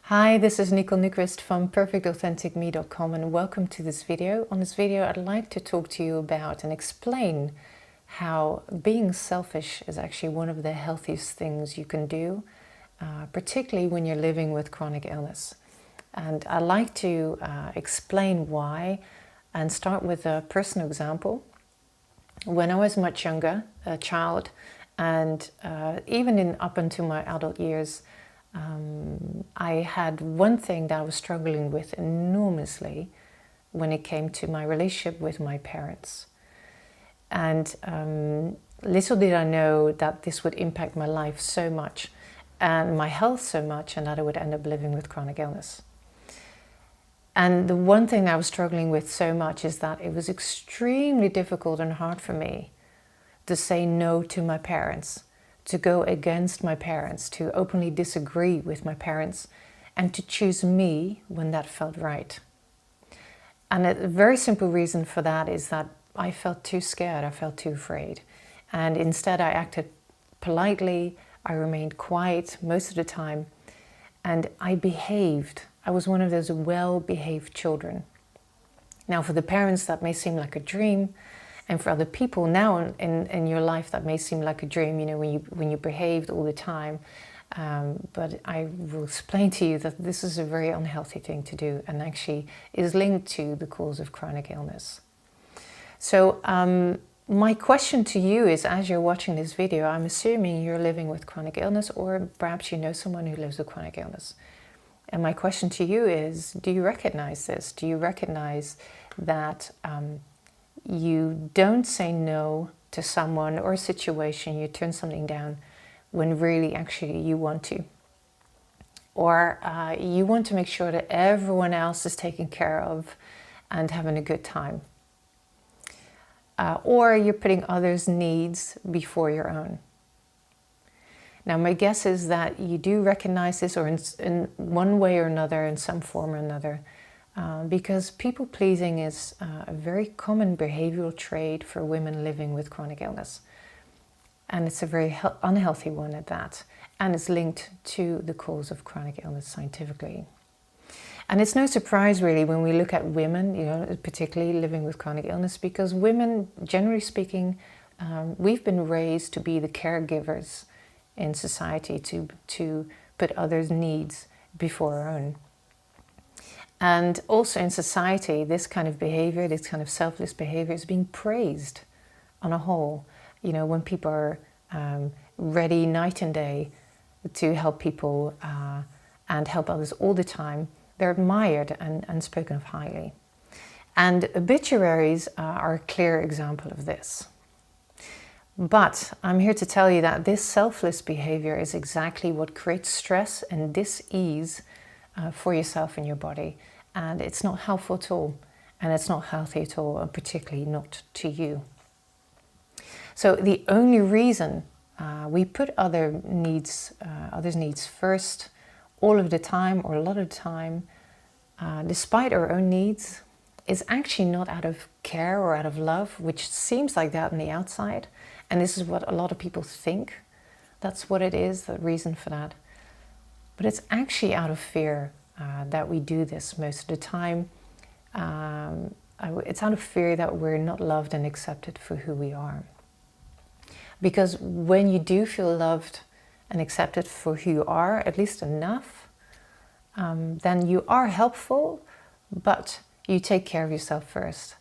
Hi, this is Nyqvist from perfectauthenticme.com and welcome to this video. On this video I'd like to talk to you about and explain how being selfish is actually one of the healthiest things you can do, particularly when you're living with chronic illness. And I'd like to explain why and start with a personal example. When I was much younger, a child, and even up until my adult years, I had one thing that I was struggling with enormously when it came to my relationship with my parents. And little did I know that this would impact my life so much and my health so much, and that I would end up living with chronic illness. And the one thing I was struggling with so much is that it was extremely difficult and hard for me to say no to my parents, to go against my parents, to openly disagree with my parents, and to choose me when that felt right. And a very simple reason for that is that I felt too scared, I felt too afraid. And instead I acted politely, I remained quiet most of the time, and I behaved. I was one of those well-behaved children. Now for the parents that may seem like a dream, and for other people now in your life that may seem like a dream, you know, when you behaved all the time. But I will explain to you that this is a very unhealthy thing to do and actually is linked to the cause of chronic illness. So my question to you is, as you're watching this video, I'm assuming you're living with chronic illness, or perhaps you know someone who lives with chronic illness. And my question to you is, do you recognize this? Do you recognize that you don't say no to someone or a situation, you turn something down when really actually you want to? Or you want to make sure that everyone else is taken care of and having a good time. Or you're putting others' needs before your own. Now my guess is that you do recognize this, or in one way or another, in some form or another, because people-pleasing is a very common behavioral trait for women living with chronic illness. And it's a very unhealthy one at that, and it's linked to the cause of chronic illness scientifically. And it's no surprise really when we look at women, you know, particularly living with chronic illness, because women, generally speaking, we've been raised to be the caregivers in society, to put others' needs before our own. And also in society, this kind of behavior, this kind of selfless behavior is being praised on a whole. You know, when people are ready night and day to help people and help others all the time, they're admired and spoken of highly. And obituaries are a clear example of this. But I'm here to tell you that this selfless behavior is exactly what creates stress and dis-ease for yourself and your body. And it's not helpful at all. And it's not healthy at all, and particularly not to you. So the only reason we put others' needs first all of the time, or a lot of the time, despite our own needs, is actually not out of care or out of love, which seems like that on the outside. And this is what a lot of people think. That's what it is, the reason for that. But it's actually out of fear that we do this most of the time. It's out of fear that we're not loved and accepted for who we are. Because when you do feel loved and accepted for who you are, at least enough, then you are helpful, but you take care of yourself first.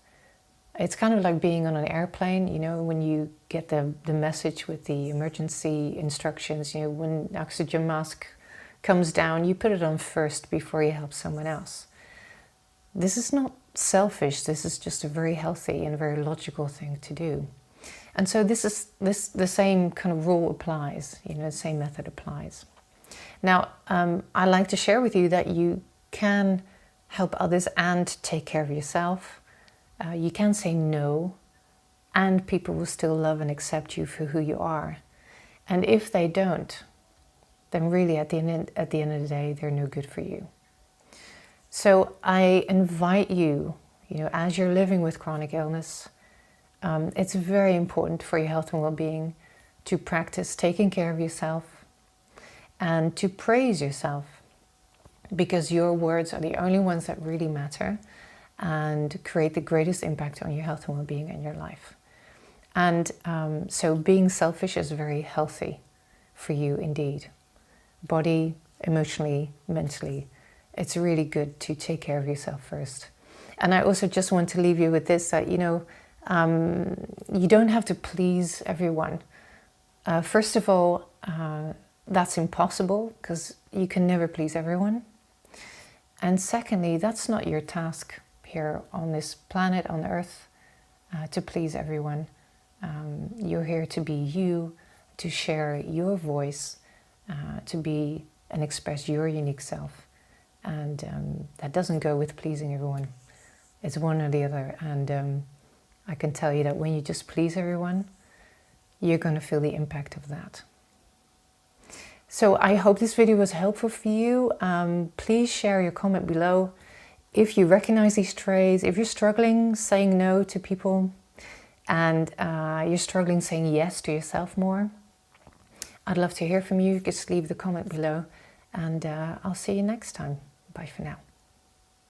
It's kind of like being on an airplane, you know, when you get the message with the emergency instructions, you know, when the oxygen mask comes down, you put it on first before you help someone else. This is not selfish, this is just a very healthy and very logical thing to do. And so the same kind of rule applies, you know, the same method applies. Now, I like to share with you that you can help others and take care of yourself. You can say no, and people will still love and accept you for who you are. And if they don't, then really at the end of the day, they're no good for you. So I invite you, you know, as you're living with chronic illness, it's very important for your health and well-being to practice taking care of yourself and to praise yourself. because your words are the only ones that really matter and create the greatest impact on your health and well-being in your life. And so being selfish is very healthy for you indeed. Body, emotionally, mentally. It's really good to take care of yourself first. And I also just want to leave you with this, that, you know, you don't have to please everyone. First of all, that's impossible because you can never please everyone. And secondly, that's not your task here on this planet, on Earth, to please everyone. You're here to be you, to share your voice, to be and express your unique self. And that doesn't go with pleasing everyone. It's one or the other. And I can tell you that when you just please everyone, you're going to feel the impact of that. So I hope this video was helpful for you. Please share your comment below. If you recognize these traits, if you're struggling saying no to people, and you're struggling saying yes to yourself more, I'd love to hear from you. Just leave the comment below, and I'll see you next time. Bye for now.